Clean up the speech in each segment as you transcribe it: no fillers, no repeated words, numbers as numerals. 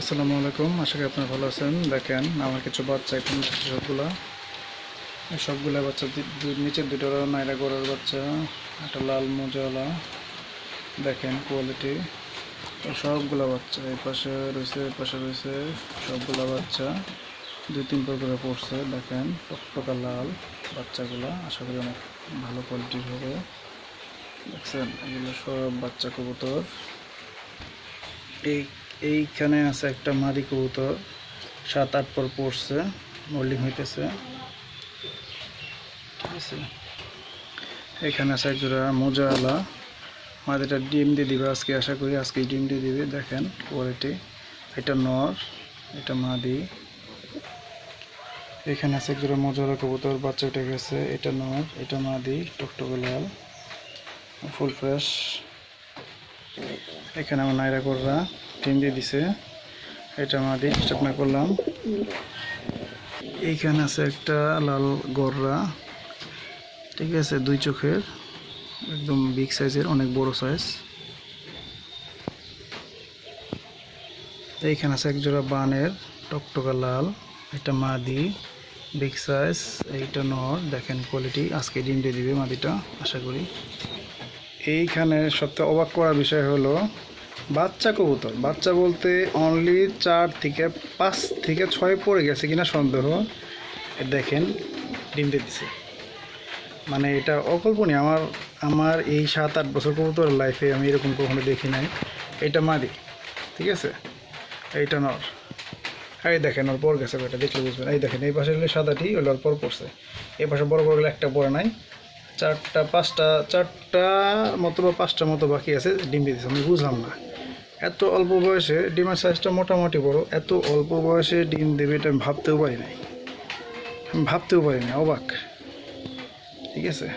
আসসালামু আলাইকুম, আশা করি আপনারা ভালো আছেন। দেখেন আমার কিছু বাচ্চা এখানে সবগুলা বাচ্চা নিচের দুটো নাইরা গড়ের বাচ্চা, একটা লাল মোজাওয়ালা। দেখেন কোয়ালিটি, সবগুলা বাচ্চা এই পাশে রয়েছে সবগুলা বাচ্চা 2-3 পর করে পড়ছে। দেখেন টকটকা লাল বাচ্চাগুলা, আশা করি অনেক ভালো কোয়ালিটির হবে। দেখছেন এগুলো সব বাচ্চা কবুতর। এইখানে আছে একটা মাদি কবুতর, 7-8 পর পড়ছে, মোল্ডিং হইতেছে, ঠিক আছে। এখানে আছে এক জোড়া মোজাওয়ালা, মাদিটা ডিম দিয়ে দিবে আজকে, আশা করি আজকে ডিম দিয়ে দিবে। দেখেন কোয়ালিটি, এটা নর, এটা মাদি। এখানে আছে এক জোড়া মোজাওয়ালা কবুতর, বাচ্চা উঠে গেছে, এটা নর, এটা মাদি, টকটকে লাল, ফুল ফ্রেশ। এখানে আমার নাইরা কররা ডিম দিয়ে দিছে, এটা মাদি, স্টাপনা করলাম। এইখানে আছে একটা লাল গররা, ঠিক আছে, 2 চোখের, একদম বিগ সাইজের, অনেক বড় সাইজ। এইখানে আছে এক জোড়া বানের, টকটকা লাল, এটা মাদি, বিগ সাইজ, এইটা নর। দেখেন কোয়ালিটি, আজকে ডিম দিয়ে দিবে মাদিটা আশা করি। এইখানে সবথেকে অবাক করার বিষয় হলো বাচ্চা কবুতর, বাচ্চা বলতে অনলি 4 থেকে 5 থেকে 6 পড়ে গেছে কিনা সন্দেহ। দেখেন ডিম দিয়ে দিছে, মানে এটা অকল্পনীয়। আমার এই 7-8 বছর কবুতর লাইফে আমি এরকম কখনো দেখি নাই। এটা মাদি, ঠিক আছে, এইটা নর। এই দেখেন ওর পর গেছে, এটা দেখলে বুঝবেন। এই দেখেন এই পাশে সাদাটি ওই ওর পর পড়ছে, এই পাশে বড় বড় একটা পড়ে নাই, 4টা মতো বা 5টার মতো বাকি আছে। ডিম দিয়ে দিচ্ছে, আমি বুঝলাম না এত অল্প বয়সে ডিমের সাইজটা মোটামুটি বড়, এত অল্প বয়সে ডিম দেবে এটা আমি ভাবতেও পারি নাই, অবাক, ঠিক আছে।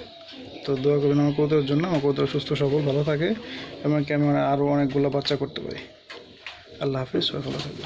তো দোয়া করবেন আমার কবুতরের জন্য, আমার কবুতর সুস্থ সবল ভালো থাকে, এমনকি আমি আরও অনেকগুলো বাচ্চা করতে পারি। আল্লাহ হাফিজ, সবাই ভালো থাকবে।